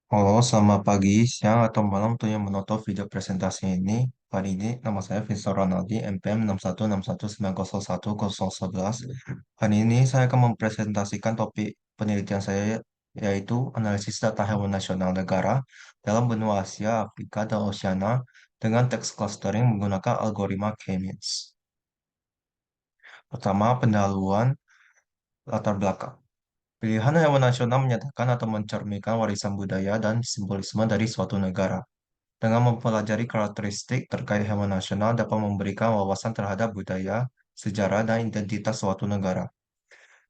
Halo, selamat pagi, siang, atau malam untuk yang menonton video presentasi ini. Hari ini nama saya Vincent Ronaldi, NPM 61619010011. Hari ini saya akan mempresentasikan topik penelitian saya, yaitu analisis data hewan nasional negara dalam benua Asia, Afrika, dan Oceania dengan text clustering menggunakan algoritma K-means. Pertama, pendahuluan latar belakang. Pilihan hewan nasional menyatakan atau mencerminkan warisan budaya dan simbolisme dari suatu negara. Dengan mempelajari karakteristik terkait hewan nasional dapat memberikan wawasan terhadap budaya, sejarah, dan identitas suatu negara.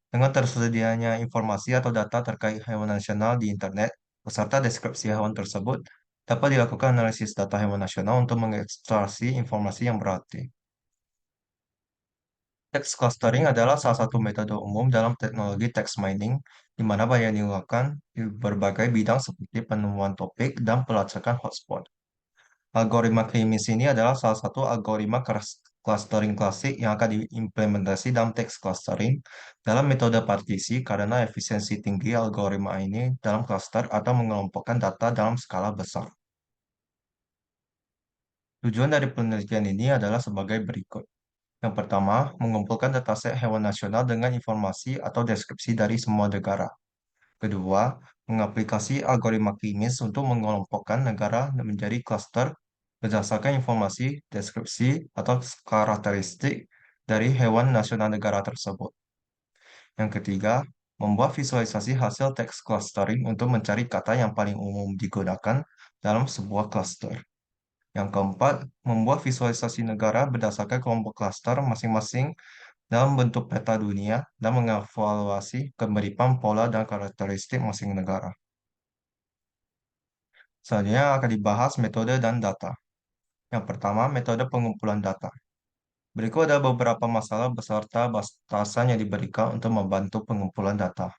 Dengan tersedianya informasi atau data terkait hewan nasional di internet, beserta deskripsi hewan tersebut, dapat dilakukan analisis data hewan nasional untuk mengekstraksi informasi yang berarti. Text clustering adalah salah satu metode umum dalam teknologi text mining, di mana banyak dilakukan di berbagai bidang seperti penemuan topik dan pelacakan hotspot. Algoritma K-means ini adalah salah satu algoritma clustering klasik yang akan diimplementasi dalam text clustering dalam metode partisi karena efisiensi tinggi algoritma ini dalam cluster atau mengelompokkan data dalam skala besar. Tujuan dari penelitian ini adalah sebagai berikut. Yang pertama, mengumpulkan dataset hewan nasional dengan informasi atau deskripsi dari semua negara. Kedua, mengaplikasi algoritma klinis untuk mengelompokkan negara menjadi klaster berdasarkan informasi, deskripsi, atau karakteristik dari hewan nasional negara tersebut. Yang ketiga, membuat visualisasi hasil teks clustering untuk mencari kata yang paling umum digunakan dalam sebuah cluster. Yang keempat, membuat visualisasi negara berdasarkan kelompok klaster masing-masing dalam bentuk peta dunia dan mengevaluasi kemiripan pola dan karakteristik masing negara. Selanjutnya akan dibahas metode dan data. Yang pertama, metode pengumpulan data. Berikut ada beberapa masalah beserta batasan yang diberikan untuk membantu pengumpulan data.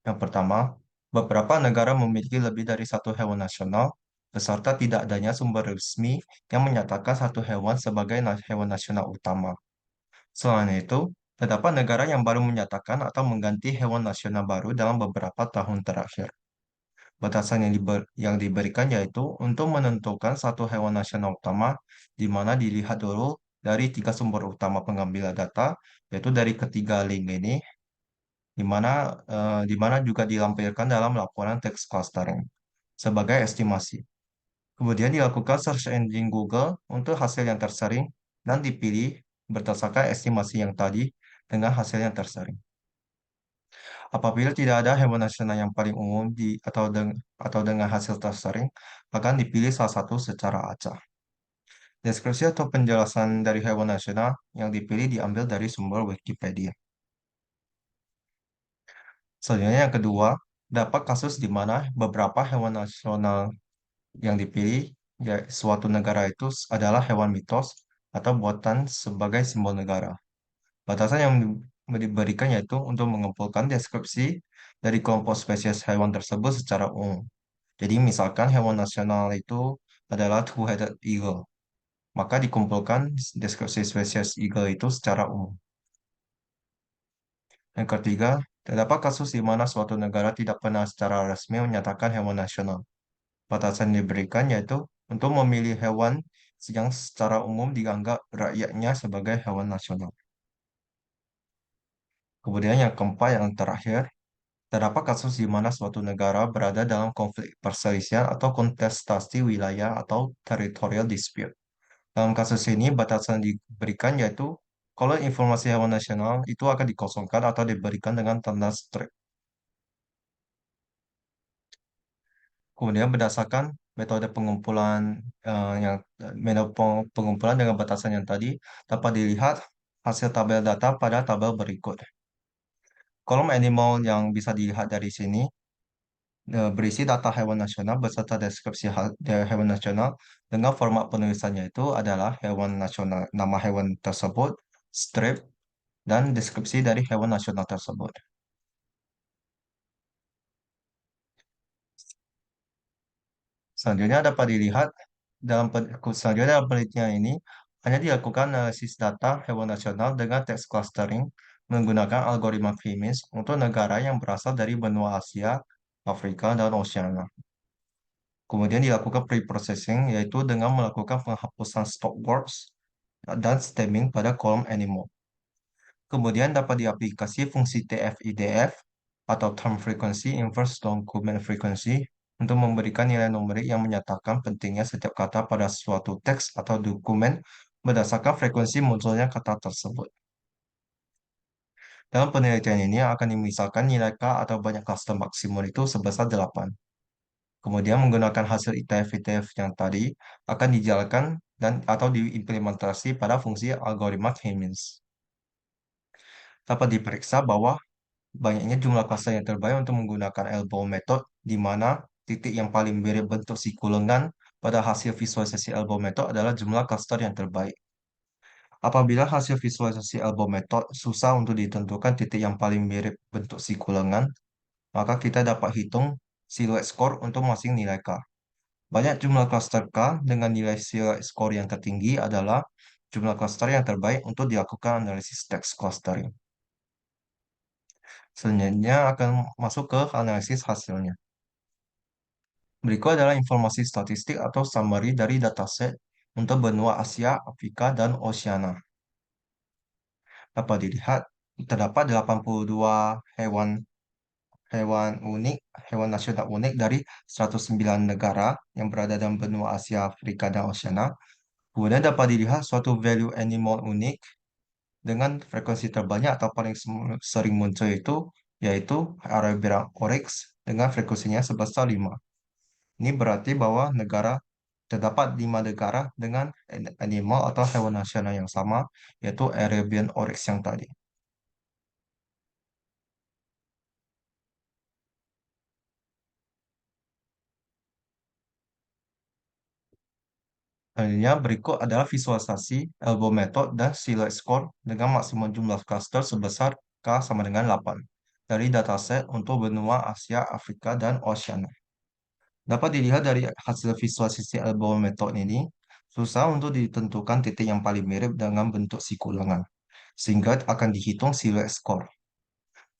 Yang pertama, beberapa negara memiliki lebih dari satu hewan nasional, beserta tidak adanya sumber resmi yang menyatakan satu hewan sebagai hewan nasional utama. Selain itu, terdapat negara yang baru menyatakan atau mengganti hewan nasional baru dalam beberapa tahun terakhir. Batasan yang diberikan yaitu untuk menentukan satu hewan nasional utama, di mana dilihat dulu dari tiga sumber utama pengambilan data, yaitu dari ketiga link ini, di mana juga dilampirkan dalam laporan teks clustering sebagai estimasi. Kemudian dilakukan search engine Google untuk hasil yang tersering dan dipilih berdasarkan estimasi yang tadi dengan hasil yang tersering. Apabila tidak ada hewan nasional yang paling umum atau dengan hasil tersering, akan dipilih salah satu secara acak. Deskripsi atau penjelasan dari hewan nasional yang dipilih diambil dari sumber Wikipedia. Selanjutnya yang kedua, dapat kasus di mana beberapa hewan nasional yang dipilih suatu negara itu adalah hewan mitos atau buatan sebagai simbol negara. Batasan yang diberikan yaitu untuk mengumpulkan deskripsi dari kelompok spesies hewan tersebut secara umum. Jadi misalkan hewan nasional itu adalah two-headed eagle, maka dikumpulkan deskripsi spesies eagle itu secara umum. Yang ketiga, terdapat kasus di mana suatu negara tidak pernah secara resmi menyatakan hewan nasional. Batasan yang diberikan yaitu untuk memilih hewan yang secara umum dianggap rakyatnya sebagai hewan nasional. Kemudian yang keempat, yang terakhir, terdapat kasus di mana suatu negara berada dalam konflik perselisihan atau kontestasi wilayah atau territorial dispute. Dalam kasus ini, batasan diberikan yaitu kalau informasi hewan nasional itu akan dikosongkan atau diberikan dengan tanda strike. Kemudian berdasarkan metode pengumpulan pengumpulan dengan batasan yang tadi dapat dilihat hasil tabel data pada tabel berikut. Kolom animal yang bisa dilihat dari sini berisi data hewan nasional beserta deskripsi hewan nasional dengan format penulisannya itu adalah hewan nasional, nama hewan tersebut, strip, dan deskripsi dari hewan nasional tersebut. Selanjutnya dapat dilihat selanjutnya dalam penelitian ini hanya dilakukan analisis data hewan nasional dengan text clustering menggunakan algoritma K-means untuk negara yang berasal dari benua Asia, Afrika, dan Oceania. Kemudian dilakukan pre-processing, yaitu dengan melakukan penghapusan stop words dan stemming pada kolom animal. Kemudian dapat diaplikasi fungsi TF-IDF atau Term Frequency Inverse Document Frequency untuk memberikan nilai numerik yang menyatakan pentingnya setiap kata pada suatu teks atau dokumen berdasarkan frekuensi munculnya kata tersebut. Dalam penelitian ini akan dimisalkan nilai K atau banyak cluster maksimum itu sebesar 8. Kemudian menggunakan hasil ITF-ITF yang tadi akan dijalankan dan atau diimplementasi pada fungsi algoritma K-means. Dapat diperiksa bahwa banyaknya jumlah cluster yang terbaik untuk menggunakan elbow method, di mana titik yang paling mirip bentuk siku lengan pada hasil visualisasi elbow method adalah jumlah cluster yang terbaik. Apabila hasil visualisasi elbow method susah untuk ditentukan titik yang paling mirip bentuk siku lengan, maka kita dapat hitung silhouette score untuk masing nilai K. Banyak jumlah cluster K dengan nilai silhouette score yang tertinggi adalah jumlah cluster yang terbaik untuk dilakukan analisis text clustering. Selanjutnya akan masuk ke analisis hasilnya. Berikut adalah informasi statistik atau summary dari dataset untuk benua Asia, Afrika, dan Oceania. Dapat dilihat, terdapat 82 hewan hewan unik, hewan nasional unik dari 109 negara yang berada dalam benua Asia, Afrika, dan Oceania. Kemudian dapat dilihat suatu value animal unik dengan frekuensi terbanyak atau paling sering muncul itu yaitu Arabian Oryx dengan frekuensinya sebesar 5. Ini berarti bahwa terdapat 5 negara dengan animal atau hewan nasional yang sama, yaitu Arabian Oryx yang tadi. Selanjutnya, berikut adalah visualisasi elbow method dan silhouette score dengan maksimum jumlah cluster sebesar K sama dengan 8 dari dataset untuk benua Asia, Afrika, dan Oceania. Dapat dilihat dari hasil visualisasi elbow method ini, susah untuk ditentukan titik yang paling mirip dengan bentuk siku lengan, sehingga akan dihitung silhouette score.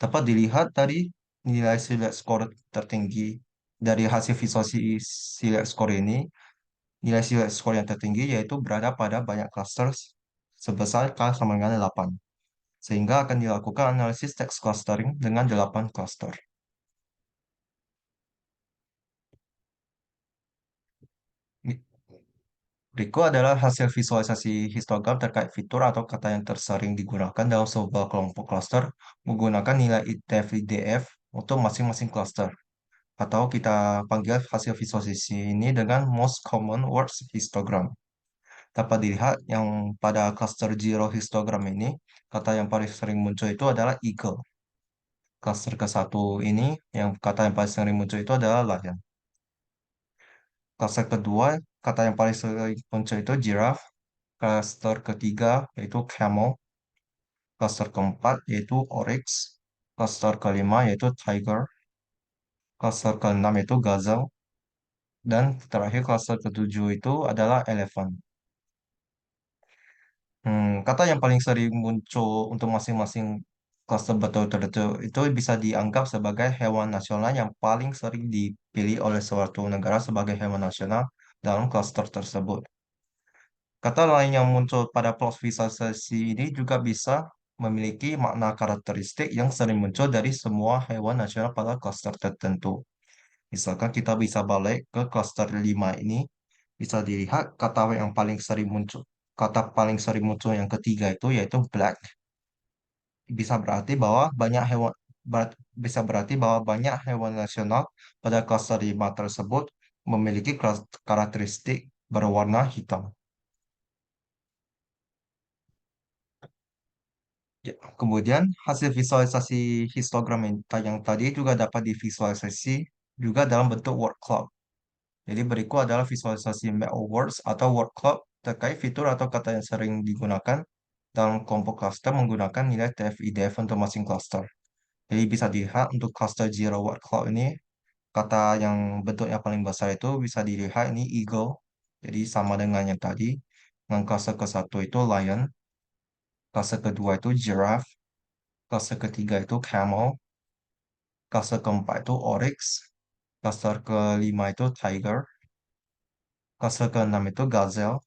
Dapat dilihat dari nilai silhouette score tertinggi dari hasil visualisasi silhouette score ini, nilai silhouette score yang tertinggi yaitu berada pada banyak cluster sebesar K sama dengan 8, sehingga akan dilakukan analisis text clustering dengan 8 cluster. Berikut adalah hasil visualisasi histogram terkait fitur atau kata yang tersering digunakan dalam sebuah kelompok cluster menggunakan nilai ITF-IDF untuk masing-masing cluster. Atau kita panggil hasil visualisasi ini dengan most common words histogram. Dapat dilihat yang pada cluster zero histogram ini, kata yang paling sering muncul itu adalah eagle. Cluster ke satu ini, yang kata yang paling sering muncul itu adalah lion. Cluster kedua, kata yang paling sering muncul itu giraffe. Cluster ketiga yaitu camel. Cluster keempat yaitu oryx. Cluster kelima yaitu tiger. Cluster keenam yaitu gazelle. Dan terakhir cluster ketujuh itu adalah elephant. Kata yang paling sering muncul untuk masing-masing cluster betul-betul itu bisa dianggap sebagai hewan nasional yang paling sering dipilih oleh suatu negara sebagai hewan nasional dalam cluster tersebut. Kata lain yang muncul pada plot visualisasi ini juga bisa memiliki makna karakteristik yang sering muncul dari semua hewan nasional pada cluster tertentu. Misalkan kita bisa balik ke cluster 5 ini, bisa dilihat kata yang paling sering muncul. Kata paling sering muncul yang ketiga itu yaitu black. Bisa berarti bahwa bisa berarti bahwa banyak hewan nasional pada cluster 5 tersebut memiliki karakteristik berwarna hitam. Ya, kemudian hasil visualisasi histogram yang tadi juga dapat divisualisasi juga dalam bentuk word cloud. Jadi berikut adalah visualisasi map of words atau word cloud terkait fitur atau kata yang sering digunakan dalam kelompok cluster menggunakan nilai TF-IDF untuk masing cluster. Jadi bisa dilihat untuk cluster zero word cloud ini kata yang bentuknya paling besar itu bisa dilihat ini eagle. Jadi sama dengan yang tadi. Dengan cluster ke satu itu lion, cluster kedua itu giraffe, cluster ketiga itu camel, cluster keempat itu oryx, cluster kelima itu tiger, Klaster keenam itu gazelle,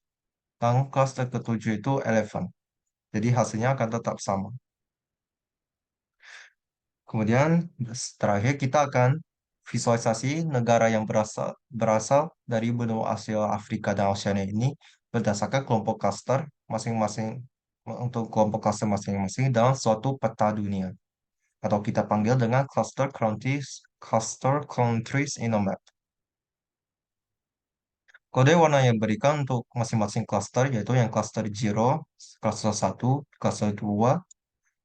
dan klaster ketujuh itu elephant. Jadi hasilnya akan tetap sama. Kemudian terakhir kita akan visualisasi negara yang berasal berasal dari benua Asia, Afrika, dan Oceania ini berdasarkan kelompok klaster masing-masing untuk kelompok klaster masing-masing dalam suatu peta dunia atau kita panggil dengan cluster countries in a map. Kode warna yang diberikan untuk masing-masing cluster yaitu yang cluster 0, cluster 1, cluster 2,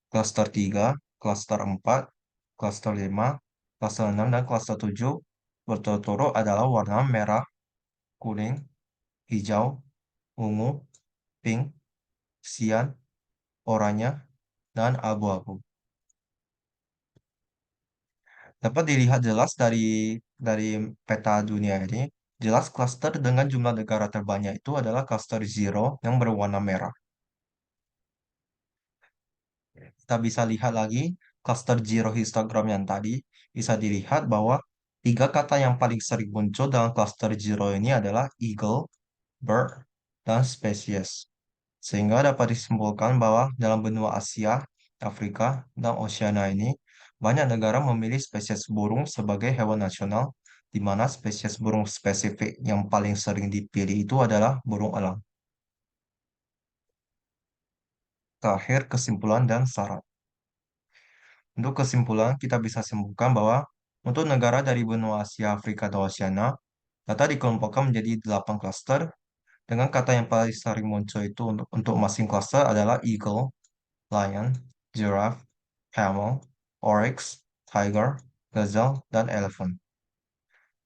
cluster 3, cluster 4, cluster 5, cluster 6, dan cluster 7 berturut-turut adalah warna merah, kuning, hijau, ungu, pink, sian, oranye, dan abu-abu. Dapat dilihat jelas dari peta dunia ini, jelas cluster dengan jumlah negara terbanyak itu adalah cluster 0 yang berwarna merah. Kita bisa lihat lagi cluster zero histogram yang tadi, bisa dilihat bahwa tiga kata yang paling sering muncul dalam cluster zero ini adalah eagle, bird, dan species. Sehingga dapat disimpulkan bahwa dalam benua Asia, Afrika, dan Oceania ini, banyak negara memilih spesies burung sebagai hewan nasional, di mana spesies burung spesifik yang paling sering dipilih itu adalah burung elang. Terakhir, kesimpulan dan syarat. Untuk kesimpulan, kita bisa simpulkan bahwa untuk negara dari benua Asia, Afrika, dan Oceania, data dikelompokkan menjadi 8 klaster dengan kata yang paling sering muncul itu untuk masing klaster adalah eagle, lion, giraffe, camel, oryx, tiger, gazelle, dan elephant.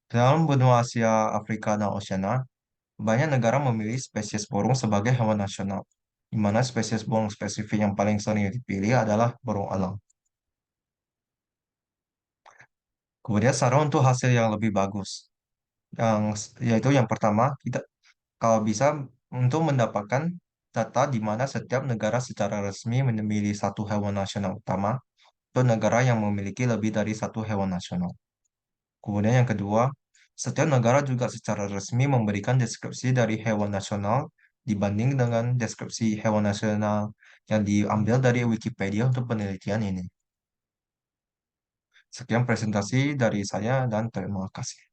Dalam benua Asia, Afrika, dan Oceania, banyak negara memilih spesies burung sebagai hewan nasional, di mana spesies burung spesifik yang paling sering dipilih adalah burung elang. Kemudian saran untuk hasil yang lebih bagus. Yaitu yang pertama, kita kalau bisa untuk mendapatkan data di mana setiap negara secara resmi memilih satu hewan nasional utama atau negara yang memiliki lebih dari satu hewan nasional. Kemudian yang kedua, setiap negara juga secara resmi memberikan deskripsi dari hewan nasional dibanding dengan deskripsi hewan nasional yang diambil dari Wikipedia untuk penelitian ini. Sekian presentasi dari saya dan terima kasih.